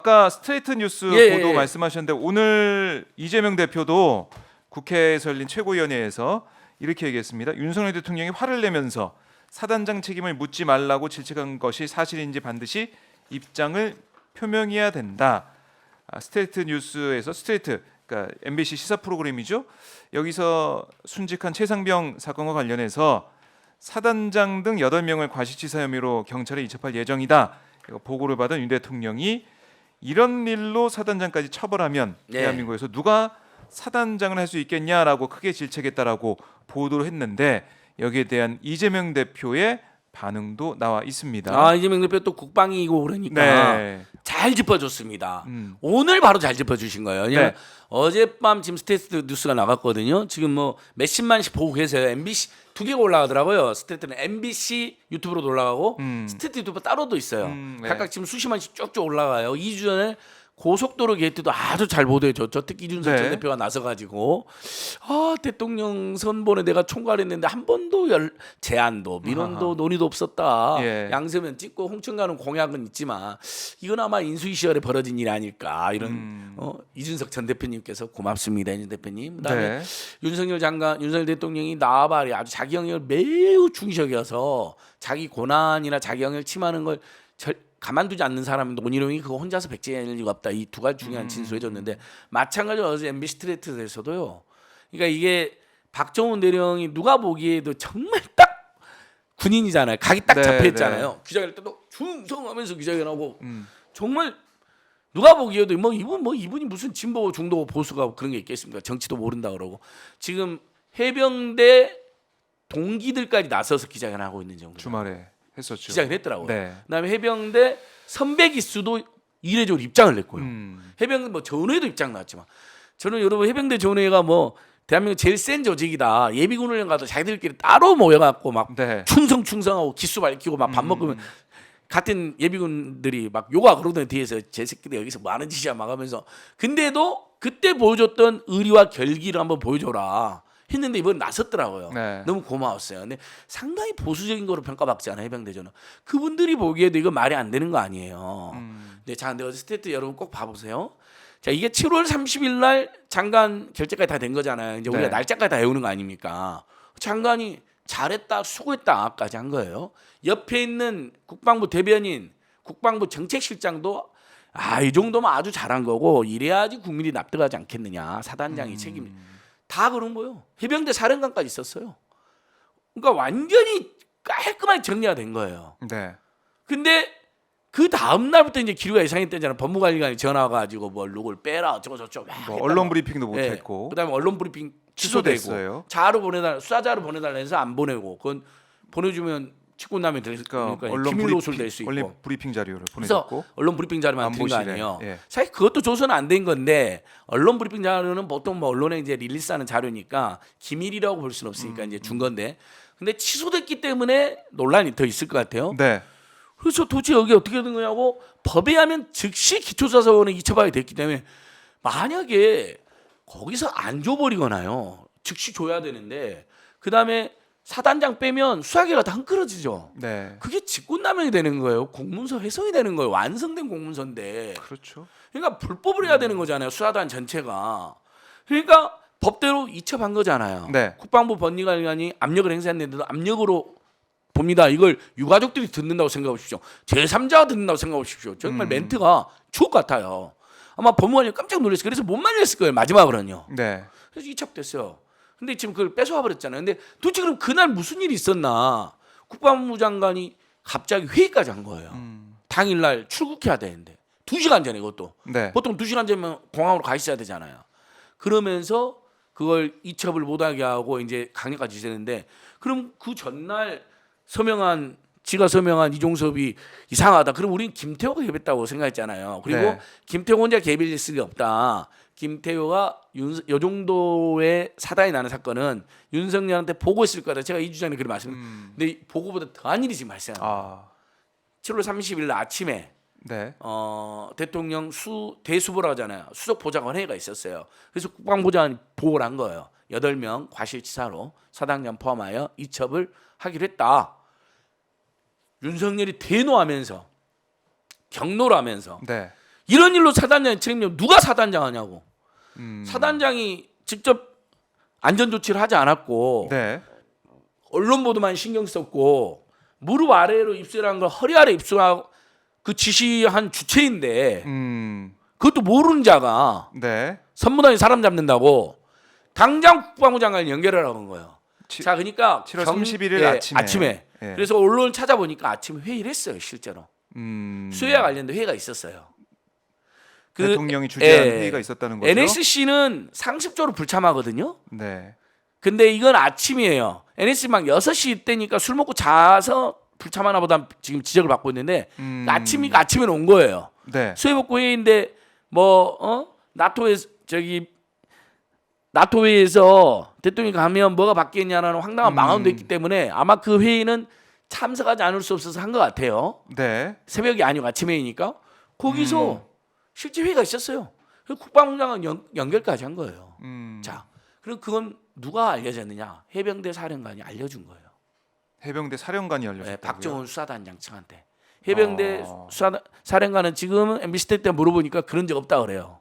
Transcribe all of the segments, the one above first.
아까 스트레이트 뉴스 예, 보도 예. 말씀하셨는데 오늘 이재명 대표도 국회에서 열린 최고위원회에서 이렇게 얘기했습니다. 윤석열 대통령이 화를 내면서 사단장 책임을 묻지 말라고 질책한 것이 사실인지 반드시 입장을 표명해야 된다. 스트레이트 뉴스에서 스트레이트, 그러니까 MBC 시사 프로그램이죠. 여기서 순직한 최상병 사건과 관련해서 사단장 등 8명을 과실치사 혐의로 경찰에 이첩할 예정이다. 보고를 받은 윤 대통령이 이런 일로 사단장까지 처벌하면 네. 대한민국에서 누가 사단장을 할 수 있겠냐라고 크게 질책했다라고 보도를 했는데 여기에 대한 이재명 대표의 반응도 나와 있습니다. 이재명 대표 또 국방이고 그러니까 네. 잘 짚어줬습니다. 오늘 바로 잘 짚어주신 거예요. 왜냐면 네. 어젯밤 지금 스테이트 뉴스가 나갔거든요. 지금 뭐 몇십만씩 보고 계세요. MBC 두 개가 올라가더라고요. 스테이트는 MBC 유튜브로도 올라가고 스테이트 유튜브 따로도 있어요. 네. 각각 지금 수십만씩 쭉쭉 올라가요. 2주 전에 고속도로 게이트도 아주 잘 보도해줬죠. 특히 이준석 전 네. 대표가 나서가지고 대통령 선본에 내가 총괄했는데 한 번도 제안도 민원도 논의도 없었다. 예. 양세면 찍고 홍천 가는 공약은 있지만 이건 아마 인수위 시절에 벌어진 일이 아닐까 이런 이준석 전 대표님께서 고맙습니다. 이준 대표님. 그다음에 네. 윤석열 대통령이 나와바리 아주 자기 영역을 매우 중시여겨서 자기 고난이나 자기 영역을 침하는 걸 가만두지 않는 사람 논의룡이 그거 혼자서 백제할 리가 없다. 이 두 가지 중요한 진술해줬는데 마찬가지로 어제 MBC 스트레이트에서도요. 그러니까 이게 박정훈 대령이 누가 보기에도 정말 딱 군인이잖아요. 각이 딱 네, 잡혀있잖아요. 기자회견 때도 충성하면서 기자회견하고 정말 누가 보기에도 이분이 무슨 진보 중도 보수가 그런 게 있겠습니까? 정치도 모른다 그러고 지금 해병대 동기들까지 나서서 기자회견하고 있는 정도. 주말에 했었죠. 기자회견 했더라고요. 네. 그다음에 해병대 선배 기수도 이례적으로 입장을 냈고요. 해병대 뭐 전후에도 입장 나왔지만 저는 여러분 해병대 전후회가 뭐 대한민국 제일 센 조직이다. 예비군 훈련 가도 자기들끼리 따로 모여갖고 막 네. 충성하고 기수 밝히고 막 밥 먹으면 같은 예비군들이 막 요가 그러던 뒤에서 제 새끼들 여기서 뭐 하는 짓이야 막 하면서 근데도 그때 보여줬던 의리와 결기를 한번 보여줘라 했는데 이번 나섰더라고요. 네. 너무 고마웠어요. 근데 상당히 보수적인 거로 평가받잖아요. 해병대전은. 그분들이 보기에도 이거 말이 안 되는 거 아니에요. 근데 어제 스테이트 여러분 꼭 봐보세요. 자, 이게 7월 30일 날 장관 결재까지 다 된 거잖아요. 이제 우리가 네. 날짜까지 다 외우는 거 아닙니까? 장관이 잘했다, 수고했다까지 한 거예요. 옆에 있는 국방부 대변인, 국방부 정책실장도 이 정도면 아주 잘한 거고 이래야지 국민이 납득하지 않겠느냐. 사단장이 책임이 다 그런 거예요. 해병대 사령관까지 있었어요. 그러니까 완전히 깔끔하게 정리가 된 거예요. 네. 근데 그 다음 날부터 이제 기류가 이상했대잖아요. 법무관리관이 전화 와가지고 뭐 누굴 빼라 어쩌고 저쩌고 뭐 언론 브리핑도 못 네. 했고. 그다음에 언론 브리핑 취소되고 취소됐어요. 자로 보내달라 수사자로 보내달라 해서 안 보내고 그건 보내주면 직권남용 될 그러니까 거니까 언론 기밀 노출 될 수 있고. 언론 브리핑 자료를 그래서 보내줬고. 언론 브리핑 자료만 드린 거 안보실에. 아니에요. 예. 사실 그것도 조서는 안 된 건데 언론 브리핑 자료는 보통 뭐 언론에 이제 릴리스하는 자료니까 기밀이라고 볼 수는 없으니까 이제 준 건데 근데 취소됐기 때문에 논란이 더 있을 것 같아요. 네. 그래서 도대체 여기 어떻게 된 거냐고 법에 하면 즉시 기초조사원에 이첩하게 됐기 때문에 만약에 거기서 안 줘버리거나요 즉시 줘야 되는데 그 다음에 사단장 빼면 수사계가 다 헝클어지죠. 네. 그게 직권남용이 되는 거예요. 공문서 훼손이 되는 거예요. 완성된 공문서인데. 그렇죠. 그러니까 불법을 해야 되는 거잖아요. 수사단 전체가. 그러니까 법대로 이첩한 거잖아요. 네. 국방부 법리관리관이 압력을 행사했는데도 압력으로 봅니다. 이걸 유가족들이 듣는다고 생각해 보십시오. 제3자가 듣는다고 생각해 보십시오. 정말 멘트가 주옥 같아요. 아마 법무관이 깜짝 놀랐어요. 그래서 못 말렸을 거예요. 마지막으로는요. 네. 그래서 이첩됐어요. 근데 지금 그걸 뺏어와 버렸잖아요. 근데 도대체 그럼 그날 무슨 일이 있었나? 국방부 장관이 갑자기 회의까지 한 거예요. 당일날 출국해야 되는데 2시간 전에 그것도. 네. 보통 2시간 전면 공항으로 가 있어야 되잖아요. 그러면서 그걸 이첩을 못하게 하고 이제 강력까지 지시했는데 그럼 그 전날 지가 서명한 이종섭이 이상하다. 그럼 우린 김태호가 개입했다고 생각했잖아요. 그리고 네. 김태호 혼자 개입했을 리 없다. 김태호가 요 정도의 사단이 나는 사건은 윤석열한테 보고했을 거다. 제가 2주 전에 그렇게 말씀드렸는데 근데 보고보다 더한 일이 지금 발생합니다. 7월 30일 날 아침에 네. 대통령 대수보라고 하잖아요. 수석 보좌관 회의가 있었어요. 그래서 국방부장이 보고를 한 거예요. 8명 과실치사로 사단장 포함하여 이첩을 하기로 했다. 윤석열이 대노하면서 경로를 하면서 네. 이런 일로 사단장이 책임지면 누가 사단장 하냐고. 사단장이 직접 안전 조치를 하지 않았고 네. 언론 보도만 신경 썼고 무릎 아래로 입수한 걸 허리 아래 입수하고 그 지시한 주체인데 그것도 모르는 자가 네. 선무단이 사람 잡는다고 당장 국방부 장관을 연결하라고 한 거예요. 자, 그러니까 7월 31일 아침에. 예. 그래서 언론 찾아보니까 아침에 회의를 했어요, 실제로. 수혜와 관련된 회의가 있었어요. 대통령이 주재한 회의가 있었다는 거죠. NSC는 상습적으로 불참하거든요. 네. 근데 이건 아침이에요. NSC 막 6시 때니까 술 먹고 자서 불참하나 보다 지금 지적을 받고 있는데 아침이니까 아침에 온 거예요. 네. 수해복구 회의인데 나토 회의에서 대통령이 가면 뭐가 바뀌었냐라는 황당한 망언도 있기 때문에 아마 그 회의는 참석하지 않을 수 없어서 한 것 같아요. 네. 새벽이 아니고 아침 회의니까 거기서 실제 회의가 있었어요. 그래서 국방부 장관 연결까지 한 거예요. 자, 그럼 그건 누가 알려졌느냐? 해병대 사령관이 알려준 거예요. 해병대 사령관이 알려줬다고요? 네, 박정훈 수사단장 측한테. 해병대 사령관은 지금 MBC 때 물어보니까 그런 적 없다 그래요.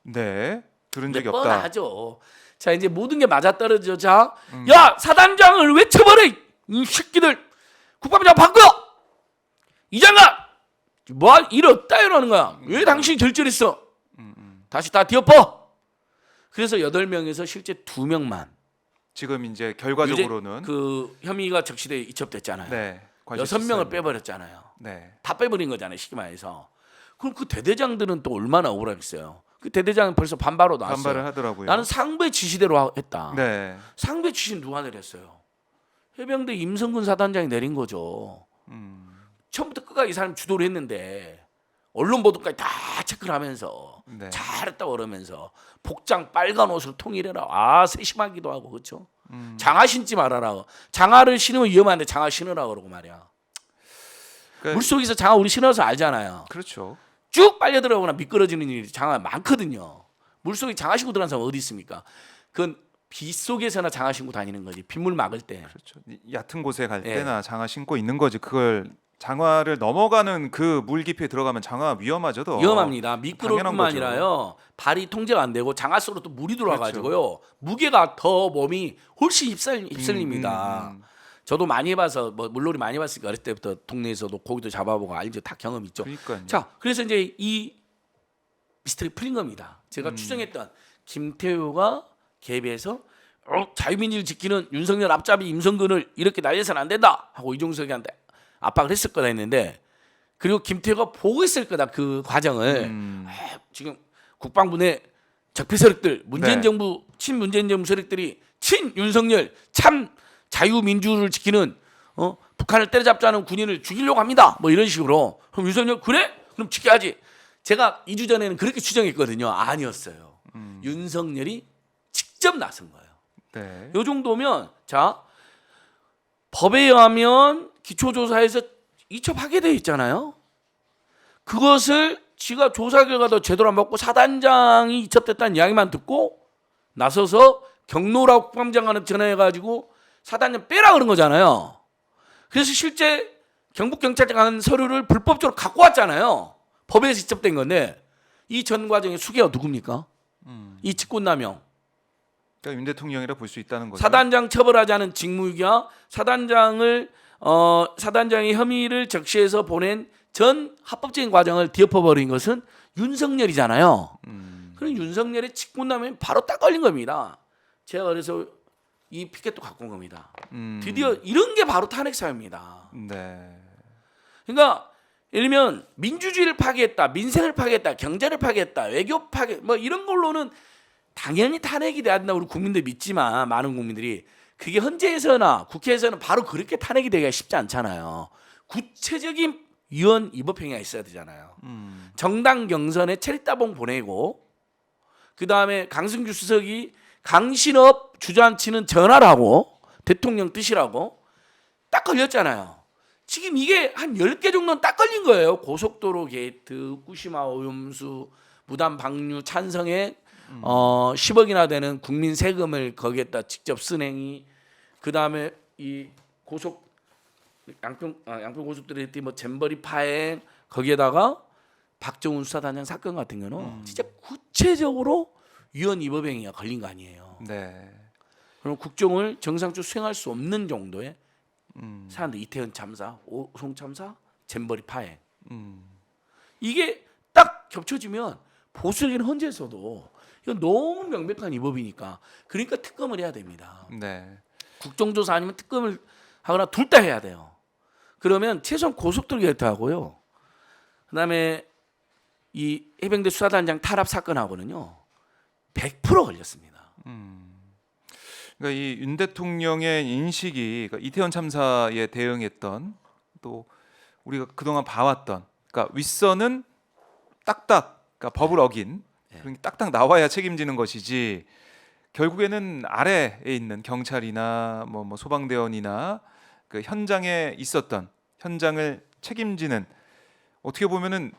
네. 들은 적이 없다. 뻔하죠. 자, 이제 모든 게 맞아떨어져. 자, 야, 사단장을 왜 쳐버려? 이 새끼들. 국방부 장관 바꿔. 이 장관 뭐 일 없다 이러는 거야. 왜 당신이 절절했어? 다시 다 뒤엎어. 그래서 8명에서 실제 2명만 지금 이제 결과적으로는 그 혐의가 적시돼 이첩됐잖아요. 네. 6명을 빼버렸잖아요. 네. 다 빼버린 거잖아요. 쉽게 말해서. 그럼 그 대대장들은 또 얼마나 억울하겠어요. 그 대대장은 벌써 반발로 나왔어요. 반발을 하더라고요. 나는 상부의 지시대로 했다. 네. 상부의 지시는 누가 내렸어요? 해병대 임성근 사단장이 내린 거죠. 처음부터 끝까지 이 사람이 주도를 했는데 언론 보도까지 다 체크를 하면서 네. 잘했다고 그러면서 복장 빨간 옷으로 통일해라. 세심하기도 하고 그렇죠. 장화 신지 말아라. 장화를 신으면 위험한데 장화 신으라 그러고 말이야. 그러니까, 물속에서 장화 우리 신어서 알잖아요. 그렇죠. 쭉 빨려 들어가거나 미끄러지는 일이 장화 많거든요. 물속에 장화 신고 들어가는 사람 어디 있습니까? 그건 빗속에서나 장화 신고 다니는 거지. 빗물 막을 때. 그렇죠. 얕은 곳에 갈 예. 때나 장화 신고 있는 거지. 그걸 장화를 넘어가는 그 물 깊이에 들어가면 장화 위험하죠. 더. 위험합니다. 미끄러울 당연한 뿐만 거죠. 아니라요. 발이 통제가 안 되고 장화 속으로 또 물이 들어와가지고요. 그렇죠. 무게가 더 몸이 훨씬 휩쓸립니다. 저도 많이 해봐서 뭐 물놀이 많이 해봤으니까 어릴 때부터 동네에서도 고기도 잡아보고 알죠. 다 경험 있죠. 그러니까요. 자, 그래서 이제 이 미스터리 풀린 겁니다. 제가 추정했던 김태효가 개입해서 자유민주를 지키는 윤석열 앞잡이 임성근을 이렇게 날려서는 안 된다 하고 이종석이한테 압박을 했을 거다 했는데 그리고 김태효가 보고 있을 거다 그 과정을 지금 국방부 내 적폐 세력들 문재인 네. 정부 친문재인 정부 세력들이 친 윤석열 참 자유민주를 지키는 북한을 때려잡자는 군인을 죽이려고 합니다. 뭐 이런 식으로 그럼 윤석열 그래? 그럼 지켜야지. 제가 2주 전에는 그렇게 추정했거든요. 아니었어요. 윤석열이 직접 나선 거예요. 네. 이 정도면 자 법에 의하면 기초조사에서 이첩하게 돼 있잖아요. 그것을 지가 조사 결과도 제대로 안 받고 사단장이 이첩됐다는 이야기만 듣고 나서서 경로라 국방장관한테 전화해가지고 사단장 빼라 그런 거잖아요. 그래서 실제 경북경찰관 서류를 불법적으로 갖고 왔잖아요. 법에서 이첩된 건데 이 전 과정의 수괴가 누굽니까? 이 직권남용. 그러니까 윤 대통령이라 볼 수 있다는 거죠. 사단장 처벌하지 않은 직무유기와 사단장의 혐의를 적시해서 보낸 전 합법적인 과정을 뒤엎어버린 것은 윤석열이잖아요. 그럼 윤석열의 직권남용이 바로 딱 걸린 겁니다. 제가 그래서 이 피켓도 갖고 온 겁니다. 드디어 이런 게 바로 탄핵 사유입니다. 네. 그러니까 예를 들면 민주주의를 파괴했다, 민생을 파괴했다, 경제를 파괴했다, 외교 파괴 뭐 이런 걸로는 당연히 탄핵이 돼야 된다 우리 국민들 믿지만 많은 국민들이 그게 헌재에서나 국회에서는 바로 그렇게 탄핵이 되기가 쉽지 않잖아요. 구체적인 위헌 위법 행위가 있어야 되잖아요. 정당 경선에 체리따봉 보내고 그 다음에 강승규 수석이 강신업 주저앉히는 전화를 하고 대통령 뜻이라고 딱 걸렸잖아요. 지금 이게 한 10개 정도는 딱 걸린 거예요. 고속도로 게이트, 후쿠시마 오염수, 무단 방류 찬성액 10억이나 되는 국민 세금을 거기에다 직접 쓴 행위. 그 다음에 이 고속 양평 고속도로 뭐 잼버리 파행 거기에다가 박정훈 수사단장 사건 같은 경우는 진짜 구체적으로 위헌 위법 행위가 걸린 거 아니에요. 네. 그럼 국정을 정상적으로 수행할 수 없는 정도의 사람들 이태원 참사, 오송 참사, 잼버리 파행 이게 딱 겹쳐지면 보수적인 헌재에서도 이건 너무 명백한 위법이니까 그러니까 특검을 해야 됩니다. 네. 국정조사 아니면 특검을 하거나 둘 다 해야 돼요. 그러면 최소한 고속도로 개통하고요. 그다음에 이 해병대 수사단장 탄압 사건하고는요 100% 걸렸습니다. 그러니까 이 윤 대통령의 인식이 그러니까 이태원 참사에 대응했던 또 우리가 그동안 봐왔던 그러니까 윗선은 딱딱 그러니까 법을 어긴 그러니까 딱딱 나와야 책임지는 것이지 결국에는 아래에 있는 경찰이나 뭐 소방대원이나 그 현장에 있었던 현장을 책임지는 어떻게 보면은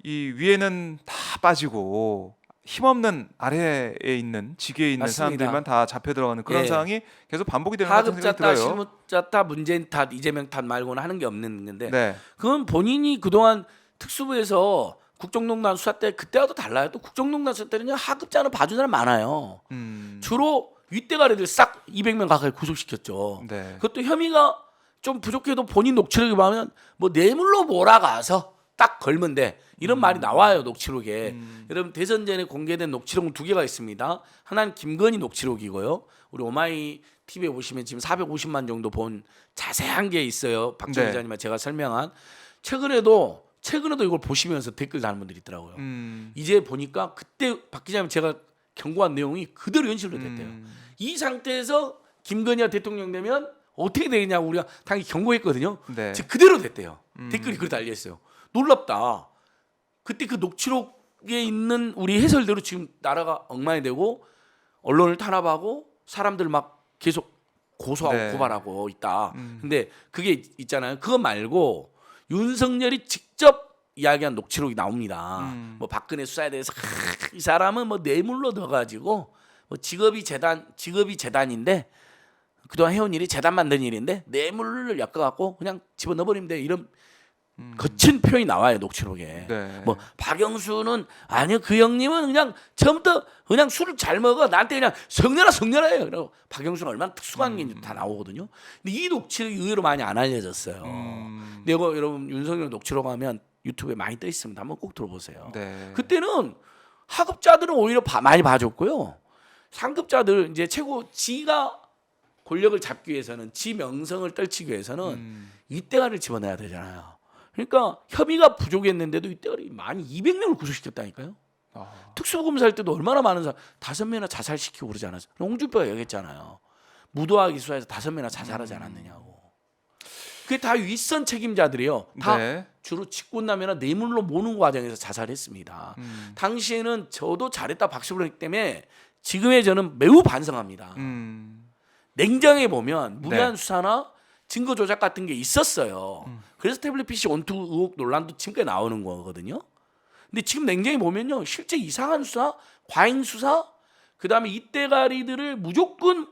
이 위에는 다 빠지고 힘없는 아래에 있는 지게에 있는 맞습니다. 사람들만 다 잡혀 들어가는 그런 예. 상황이 계속 반복이 되는 것 같은 하급자 생각이 탓, 들어요. 실무자 탓, 문재인 탓, 이재명 탓 말고는 하는 게 없는 건데 네. 그건 본인이 그동안 특수부에서 국정농단 수사 때 그때와도 달라요. 또 국정농단 수사 때는요 하급자는 봐준 사람 많아요. 주로 윗대가리들 싹 200명 가까이 구속시켰죠. 네. 그것도 혐의가 좀 부족해도 본인 녹취록에 보면 뭐 뇌물로 몰아가서 딱 걸면 돼 이런 말이 나와요 녹취록에. 여러분 대선 전에 공개된 녹취록은 2개가 있습니다. 하나는 김건희 녹취록이고요. 우리 오마이 TV에 보시면 지금 450만 정도 본 자세한 게 있어요. 박정 네. 기자님과 제가 설명한. 최근에도 이걸 보시면서 댓글 다는 분들이 있더라고요. 이제 보니까 그때 박 기자님 제가 경고한 내용이 그대로 현실로 됐대요. 이 상태에서 김건희가 대통령 되면 어떻게 되겠냐고 우리가 당연히 경고했거든요. 네. 지금 그대로 됐대요. 댓글이 그렇게 달려 있어요. 놀랍다. 그때 그 녹취록에 있는 우리 해설대로 지금 나라가 엉망이 되고 언론을 탄압하고 사람들 막 계속 고소하고 네. 고발하고 있다. 근데 그게 있잖아요. 그거 말고 윤석열이 직접 이야기한 녹취록이 나옵니다. 뭐 박근혜 수사에 대해서 이 사람은 뭐 뇌물로 넣어가지고 뭐 직업이 재단인데 그동안 해온 일이 재단 만든 일인데 뇌물을 엮어갖고 그냥 집어넣어버리면 돼 이런 거친 표현이 나와요 녹취록에. 네. 뭐 박영수는 아니요 그 형님은 그냥 처음부터 그냥 술을 잘 먹어 나한테 그냥 성녀라해요. 그리고 박영수는 얼마나 특수한 게 다 나오거든요. 근데 이 녹취록이 의외로 많이 안 알려졌어요. 근데 이거 여러분 윤석열 녹취록 하면 유튜브에 많이 떠 있습니다. 한번 꼭 들어보세요. 네. 그때는 하급자들은 오히려 많이 봐줬고요. 상급자들 이제 최고 지가 권력을 잡기 위해서는 지 명성을 떨치기 위해서는 윗대가리를 집어넣어야 되잖아요. 그러니까 혐의가 부족했는데도 윗대가리 많이 200명을 구속시켰다니까요. 특수검사할 때도 얼마나 많은 사람 5명이나 자살시키고 그러지 않았어요. 홍준표가 얘기했잖아요. 무도하기 수사에서 5명이나 자살하지 않았느냐고. 그게 다 윗선 책임자들이요. 다 네. 주로 직권남이나 뇌물로 모는 과정에서 자살했습니다. 당시에는 저도 잘했다 박수를 했기 때문에 지금의 저는 매우 반성합니다. 냉정해 보면 무리한 네. 수사나 증거 조작 같은 게 있었어요. 그래서 태블릿 PC 원투 의혹 논란도 지금까지 나오는 거거든요. 근데 지금 냉정히 보면요, 실제 이상한 수사, 과잉 수사, 그 다음에 이때가리들을 무조건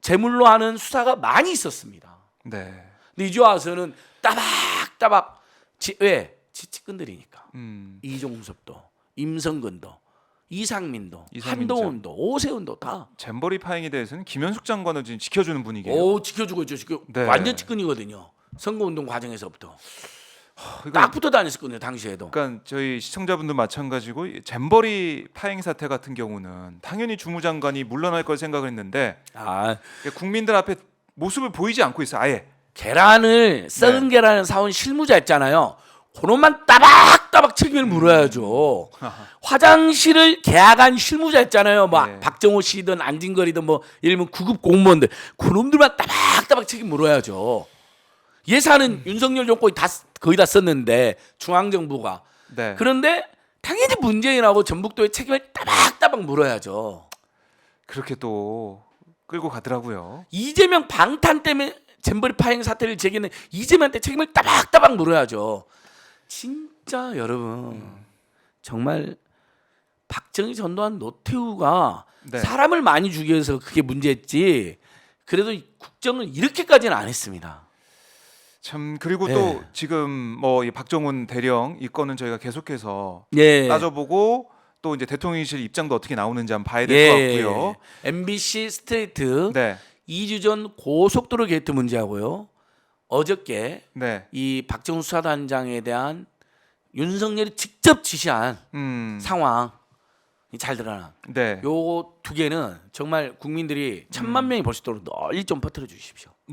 제물로 하는 수사가 많이 있었습니다. 네. 근데 이제 와서는 따박따박 왜 지치꾼들이니까 이종섭도, 임성근도, 이상민도, 한동훈도, 오세훈도 다 잼버리 파행에 대해서는 김현숙 장관을 지금 지켜주는 분위기예요. 오 지켜주고 있죠. 네. 완전 측근이거든요. 선거운동 과정에서부터 그러니까, 딱 붙어 다녔었거든요. 당시에도. 그러니까 저희 시청자분도 마찬가지고 이 잼버리 파행 사태 같은 경우는 당연히 주무장관이 물러날 걸 생각을 했는데 아 그러니까 국민들 앞에 모습을 보이지 않고 있어 아예. 계란을 썩은 계란을 사온 실무자 있잖아요. 그놈만 따박따박 책임을 물어야죠. 화장실을 계약한 실무자 있잖아요. 뭐 네. 박정호 씨든 안진걸이든 뭐 예를 들면 구급 공무원들 그놈들만 따박따박 책임 물어야죠. 예산은 윤석열 정권이 거의 다 썼는데 중앙정부가. 네. 그런데 당연히 문재인하고 전북도의 책임을 따박따박 물어야죠. 그렇게 또 끌고 가더라고요. 이재명 방탄 때문에 잼버리 파행 사태를 제기는 이재명한테 책임을 따박따박 물어야죠. 진짜 여러분 정말 박정희 전두환 노태우가 네. 사람을 많이 죽여서 그게 문제였지. 그래도 국정을 이렇게까지는 안 했습니다. 참 그리고 예. 또 지금 뭐 이 박정훈 대령 이 건은 저희가 계속해서 예. 따져보고 또 이제 대통령실 입장도 어떻게 나오는지 한번 봐야 될 것 같고요. MBC 스트레이트 네, 2주 전 고속도로 게이트 문제하고요. 어저께 네, 이 박정훈 수사단장에 대한 윤석열이 직접 지시한 상황이 잘 드러나. 네. 요 두 개는 정말 국민들이 1,000만 명이 볼 수 있도록 널리 좀 퍼뜨려 주십시오.